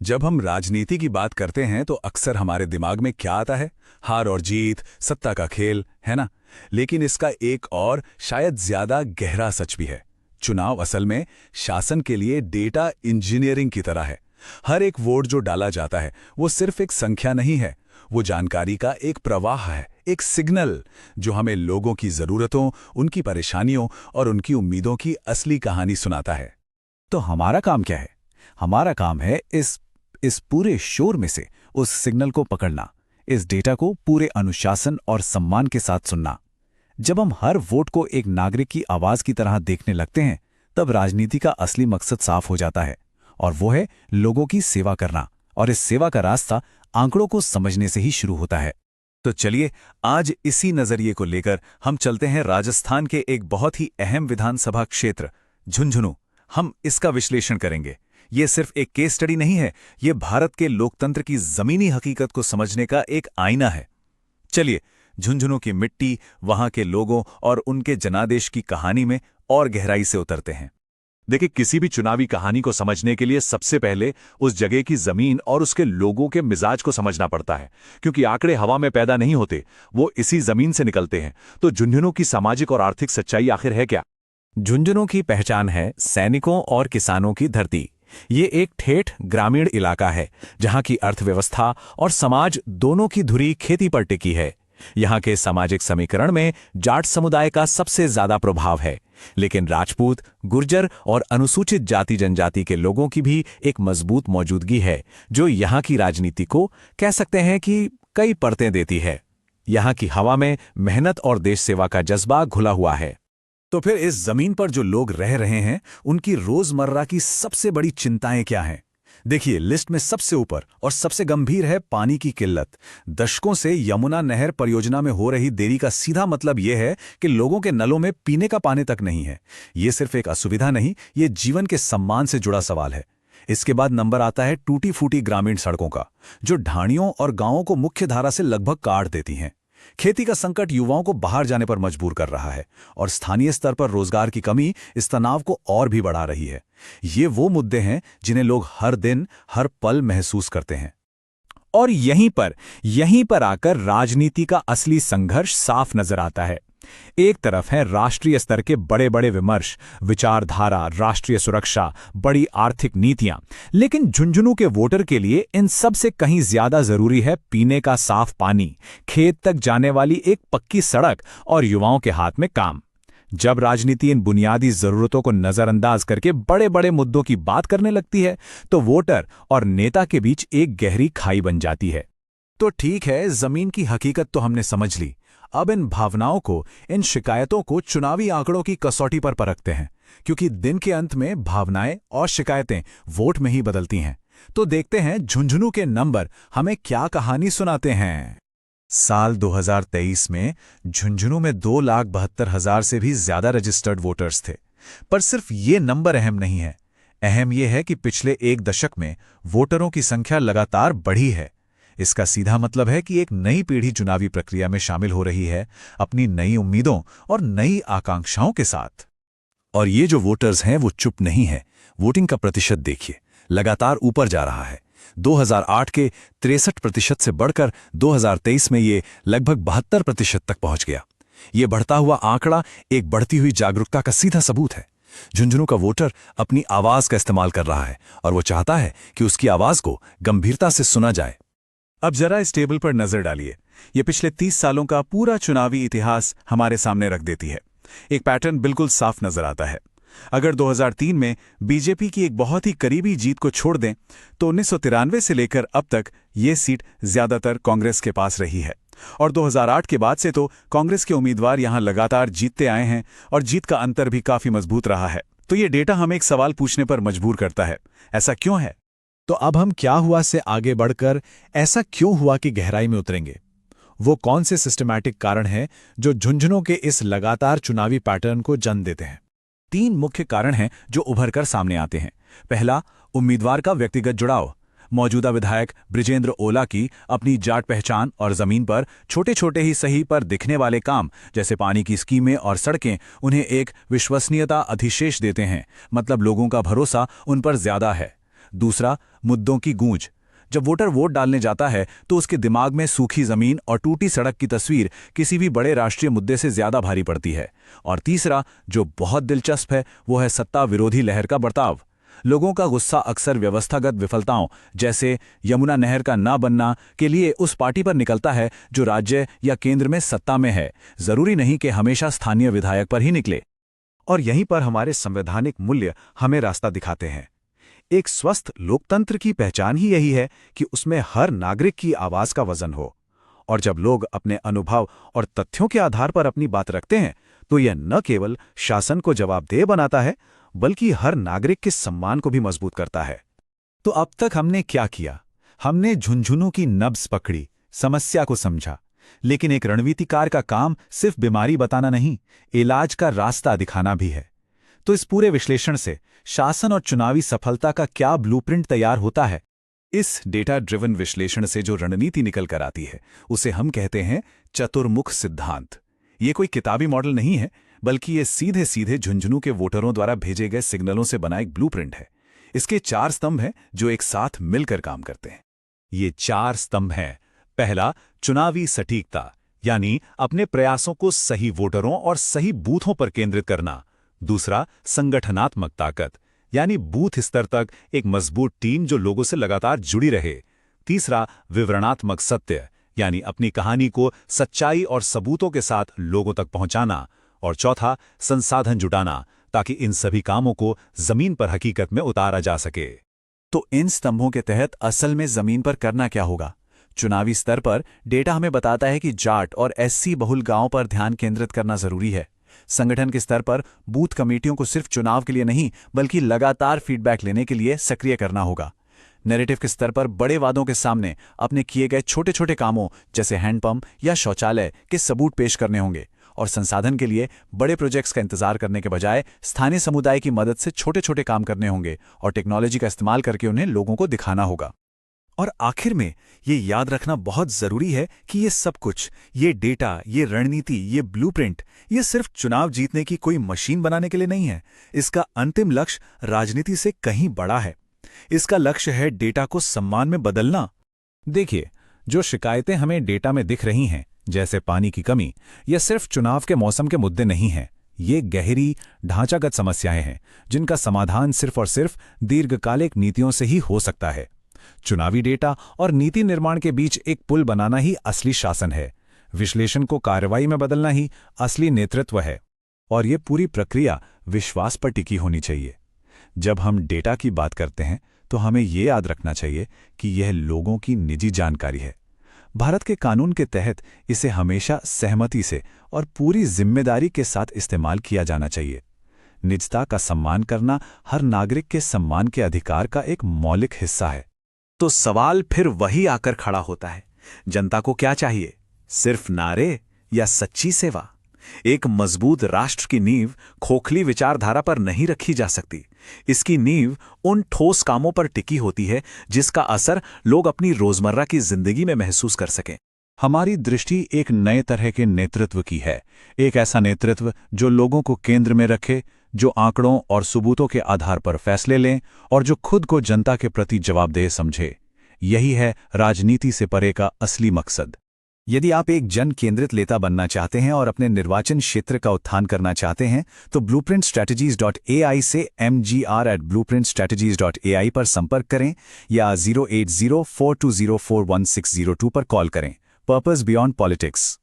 जब हम राजनीति की बात करते हैं तो अक्सर हमारे दिमाग में क्या आता है? हार और जीत, सत्ता का खेल, है ना? लेकिन इसका एक और शायद ज्यादा गहरा सच भी है। चुनाव असल में शासन के लिए डेटा इंजीनियरिंग की तरह है। हर एक वोट जो डाला जाता है वो सिर्फ एक संख्या नहीं है, वो जानकारी का एक प्रवाह है, एक सिग्नल जो हमें लोगों की जरूरतों, उनकी परेशानियों और उनकी उम्मीदों की असली कहानी सुनाता है। तो हमारा काम क्या है? हमारा काम है इस पूरे शोर में से उस सिग्नल को पकड़ना, इस डेटा को पूरे अनुशासन और सम्मान के साथ सुनना। जब हम हर वोट को एक नागरिक की आवाज की तरह देखने लगते हैं, तब राजनीति का असली मकसद साफ हो जाता है, और वो है लोगों की सेवा करना। और इस सेवा का रास्ता आंकड़ों को समझने से ही शुरू होता है। तो चलिए, आज इसी नजरिए को लेकर हम चलते हैं राजस्थान के एक बहुत ही अहम विधानसभा क्षेत्र झुंझुनू। हम इसका विश्लेषण करेंगे। ये सिर्फ एक केस स्टडी नहीं है, ये भारत के लोकतंत्र की जमीनी हकीकत को समझने का एक आईना है। चलिए, झुंझुनू की मिट्टी, वहां के लोगों और उनके जनादेश की कहानी में और गहराई से उतरते हैं। देखिए, किसी भी चुनावी कहानी को समझने के लिए सबसे पहले उस जगह की जमीन और उसके लोगों के मिजाज को समझना पड़ता है, क्योंकि आंकड़े हवा में पैदा नहीं होते, वो इसी जमीन से निकलते हैं। तो झुंझुनू की सामाजिक और आर्थिक सच्चाई आखिर है क्या? झुंझुनू की पहचान है सैनिकों और किसानों की धरती। ये एक ठेठ ग्रामीण इलाका है, जहां की अर्थव्यवस्था और समाज दोनों की धुरी खेती पर टिकी है। यहाँ के सामाजिक समीकरण में जाट समुदाय का सबसे ज्यादा प्रभाव है, लेकिन राजपूत, गुर्जर और अनुसूचित जाति जनजाति के लोगों की भी एक मजबूत मौजूदगी है, जो यहाँ की राजनीति को कह सकते हैं कि कई परतें देती है। यहाँ की हवा में मेहनत और देश सेवा का जज्बा घुला हुआ है। तो फिर इस जमीन पर जो लोग रह रहे हैं, उनकी रोजमर्रा की सबसे बड़ी चिंताएं क्या हैं? देखिए, लिस्ट में सबसे ऊपर और सबसे गंभीर है पानी की किल्लत। दशकों से यमुना नहर परियोजना में हो रही देरी का सीधा मतलब यह है कि लोगों के नलों में पीने का पानी तक नहीं है। ये सिर्फ एक असुविधा नहीं, ये जीवन के सम्मान से जुड़ा सवाल है। इसके बाद नंबर आता है टूटी फूटी ग्रामीण सड़कों का, जो ढाणियों और गांवों को मुख्य धारा से लगभग काट देती हैं। खेती का संकट युवाओं को बाहर जाने पर मजबूर कर रहा है, और स्थानीय स्तर पर रोजगार की कमी इस तनाव को और भी बढ़ा रही है। ये वो मुद्दे हैं जिन्हें लोग हर दिन, हर पल महसूस करते हैं। और यहीं पर आकर राजनीति का असली संघर्ष साफ नजर आता है। एक तरफ है राष्ट्रीय स्तर के बड़े बड़े विमर्श, विचारधारा, राष्ट्रीय सुरक्षा, बड़ी आर्थिक नीतियां, लेकिन झुंझुनू के वोटर के लिए इन सब से कहीं ज्यादा जरूरी है पीने का साफ पानी, खेत तक जाने वाली एक पक्की सड़क और युवाओं के हाथ में काम। जब राजनीति इन बुनियादी जरूरतों को नजरअंदाज करके बड़े बड़े मुद्दों की बात करने लगती है, तो वोटर और नेता के बीच एक गहरी खाई बन जाती है। तो ठीक है, जमीन की हकीकत तो हमने समझ ली। अब इन भावनाओं को, इन शिकायतों को चुनावी आंकड़ों की कसौटी पर परखते हैं, क्योंकि दिन के अंत में भावनाएं और शिकायतें वोट में ही बदलती हैं। तो देखते हैं झुंझुनू के नंबर हमें क्या कहानी सुनाते हैं। साल 2023 में झुंझुनू में 2,72,000 से भी ज्यादा रजिस्टर्ड वोटर्स थे। पर सिर्फ ये नंबर अहम नहीं है। अहम यह है कि पिछले एक दशक में वोटरों की संख्या लगातार बढ़ी है। इसका सीधा मतलब है कि एक नई पीढ़ी चुनावी प्रक्रिया में शामिल हो रही है, अपनी नई उम्मीदों और नई आकांक्षाओं के साथ। और ये जो वोटर्स हैं वो चुप नहीं है। वोटिंग का प्रतिशत देखिए, लगातार ऊपर जा रहा है। 2008 के 63% से बढ़कर 2023 में ये लगभग 72% तक पहुंच गया। ये बढ़ता हुआ आंकड़ा एक बढ़ती हुई जागरूकता का सीधा सबूत है। झुंझुनू का वोटर अपनी आवाज का इस्तेमाल कर रहा है, और वो चाहता है कि उसकी आवाज को गंभीरता से सुना जाए। अब जरा इस टेबल पर नजर डालिए। ये पिछले 30 सालों का पूरा चुनावी इतिहास हमारे सामने रख देती है। एक पैटर्न बिल्कुल साफ नजर आता है। अगर 2003 में बीजेपी की एक बहुत ही करीबी जीत को छोड़ दें, तो 1993 से लेकर अब तक ये सीट ज्यादातर कांग्रेस के पास रही है। और 2008 के बाद से तो कांग्रेस के उम्मीदवार यहां लगातार जीतते आए हैं, और जीत का अंतर भी काफी मजबूत रहा है। तो ये डेटा हमें एक सवाल पूछने पर मजबूर करता है, ऐसा क्यों है? तो अब हम क्या हुआ से आगे बढ़कर ऐसा क्यों हुआ की गहराई में उतरेंगे। वो कौन से सिस्टमैटिक कारण हैं जो झुंझुनू के इस लगातार चुनावी पैटर्न को जन्म देते हैं? 3 मुख्य कारण हैं जो उभरकर सामने आते हैं। पहला, उम्मीदवार का व्यक्तिगत जुड़ाव। मौजूदा विधायक बृजेंद्र ओला की अपनी जाट पहचान और जमीन पर छोटे छोटे ही सही पर दिखने वाले काम, जैसे पानी की स्कीमें और सड़कें, उन्हें एक विश्वसनीयता अधिशेष देते हैं। मतलब लोगों का भरोसा उन पर ज्यादा है। दूसरा, मुद्दों की गूंज। जब वोटर वोट डालने जाता है तो उसके दिमाग में सूखी जमीन और टूटी सड़क की तस्वीर किसी भी बड़े राष्ट्रीय मुद्दे से ज्यादा भारी पड़ती है। और तीसरा, जो बहुत दिलचस्प है, वो है सत्ता विरोधी लहर का बर्ताव। लोगों का गुस्सा अक्सर व्यवस्थागत विफलताओं, जैसे यमुना नहर का ना बनना, के लिए उस पार्टी पर निकलता है जो राज्य या केंद्र में सत्ता में है। जरूरी नहीं कि हमेशा स्थानीय विधायक पर ही निकले। और यहीं पर हमारे संवैधानिक मूल्य हमें रास्ता दिखाते हैं। एक स्वस्थ लोकतंत्र की पहचान ही यही है कि उसमें हर नागरिक की आवाज का वजन हो। और जब लोग अपने अनुभव और तथ्यों के आधार पर अपनी बात रखते हैं, तो यह न केवल शासन को जवाबदेह बनाता है, बल्कि हर नागरिक के सम्मान को भी मजबूत करता है। तो अब तक हमने क्या किया? हमने झुंझुनू की नब्ज पकड़ी, समस्या को समझा। लेकिन एक रणनीतिकार का काम सिर्फ बीमारी बताना नहीं, इलाज का रास्ता दिखाना भी है। तो इस पूरे विश्लेषण से शासन और चुनावी सफलता का क्या ब्लूप्रिंट तैयार होता है? इस डेटा ड्रिवन विश्लेषण से जो रणनीति निकल कर आती है, उसे हम कहते हैं चतुर्मुख सिद्धांत। ये कोई किताबी मॉडल नहीं है, बल्कि ये सीधे सीधे झुंझुनू के वोटरों द्वारा भेजे गए सिग्नलों से बना एक ब्लूप्रिंट है। इसके 4 स्तंभ हैं जो एक साथ मिलकर काम करते हैं। ये 4 स्तंभ हैं। पहला, चुनावी सटीकता, यानी अपने प्रयासों को सही वोटरों और सही बूथों पर केंद्रित करना। दूसरा, संगठनात्मक ताकत, यानी बूथ स्तर तक एक मजबूत टीम जो लोगों से लगातार जुड़ी रहे। तीसरा, विवरणात्मक सत्य, यानी अपनी कहानी को सच्चाई और सबूतों के साथ लोगों तक पहुंचाना। और चौथा, संसाधन जुटाना, ताकि इन सभी कामों को जमीन पर हकीकत में उतारा जा सके। तो इन स्तंभों के तहत असल में जमीन पर करना क्या होगा? चुनावी स्तर पर डेटा हमें बताता है कि जाट और एससी बहुल गांवों पर ध्यान केंद्रित करना जरूरी है। संगठन के स्तर पर बूथ कमेटियों को सिर्फ चुनाव के लिए नहीं, बल्कि लगातार फीडबैक लेने के लिए सक्रिय करना होगा। नैरेटिव के स्तर पर बड़े वादों के सामने अपने किए गए छोटे छोटे कामों, जैसे हैंडपंप या शौचालय, के सबूत पेश करने होंगे। और संसाधन के लिए बड़े प्रोजेक्ट्स का इंतजार करने के बजाय स्थानीय समुदाय की मदद से छोटे छोटे काम करने होंगे और टेक्नोलॉजी का इस्तेमाल करके उन्हें लोगों को दिखाना होगा। और आखिर में ये याद रखना बहुत जरूरी है कि ये सब कुछ, ये डेटा, ये रणनीति, ये ब्लूप्रिंट, ये सिर्फ चुनाव जीतने की कोई मशीन बनाने के लिए नहीं है। इसका अंतिम लक्ष्य राजनीति से कहीं बड़ा है। इसका लक्ष्य है डेटा को सम्मान में बदलना। देखिए, जो शिकायतें हमें डेटा में दिख रही हैं, जैसे पानी की कमी, यह सिर्फ चुनाव के मौसम के मुद्दे नहीं हैं। ये गहरी ढांचागत समस्याएं हैं जिनका समाधान सिर्फ और सिर्फ दीर्घकालिक नीतियों से ही हो सकता है। चुनावी डेटा और नीति निर्माण के बीच एक पुल बनाना ही असली शासन है। विश्लेषण को कार्रवाई में बदलना ही असली नेतृत्व है। और ये पूरी प्रक्रिया विश्वास पर टिकी होनी चाहिए। जब हम डेटा की बात करते हैं तो हमें ये याद रखना चाहिए कि यह लोगों की निजी जानकारी है। भारत के कानून के तहत इसे हमेशा सहमति से और पूरी जिम्मेदारी के साथ इस्तेमाल किया जाना चाहिए। निजता का सम्मान करना हर नागरिक के सम्मान के अधिकार का एक मौलिक हिस्सा है। तो सवाल फिर वही आकर खड़ा होता है, जनता को क्या चाहिए? सिर्फ नारे या सच्ची सेवा? एक मजबूत राष्ट्र की नींव खोखली विचारधारा पर नहीं रखी जा सकती। इसकी नींव उन ठोस कामों पर टिकी होती है जिसका असर लोग अपनी रोजमर्रा की जिंदगी में महसूस कर सकें। हमारी दृष्टि एक नए तरह के नेतृत्व की है। एक ऐसा नेतृत्व जो लोगों को केंद्र में रखे, जो आंकड़ों और सबूतों के आधार पर फैसले लें और जो खुद को जनता के प्रति जवाबदेह समझे। यही है राजनीति से परे का असली मकसद। यदि आप एक जन केंद्रित नेता बनना चाहते हैं और अपने निर्वाचन क्षेत्र का उत्थान करना चाहते हैं, तो blueprintstrategies.ai से mgr@blueprintstrategies.ai पर संपर्क करें या 08042041602 पर कॉल करें। Purpose beyond politics.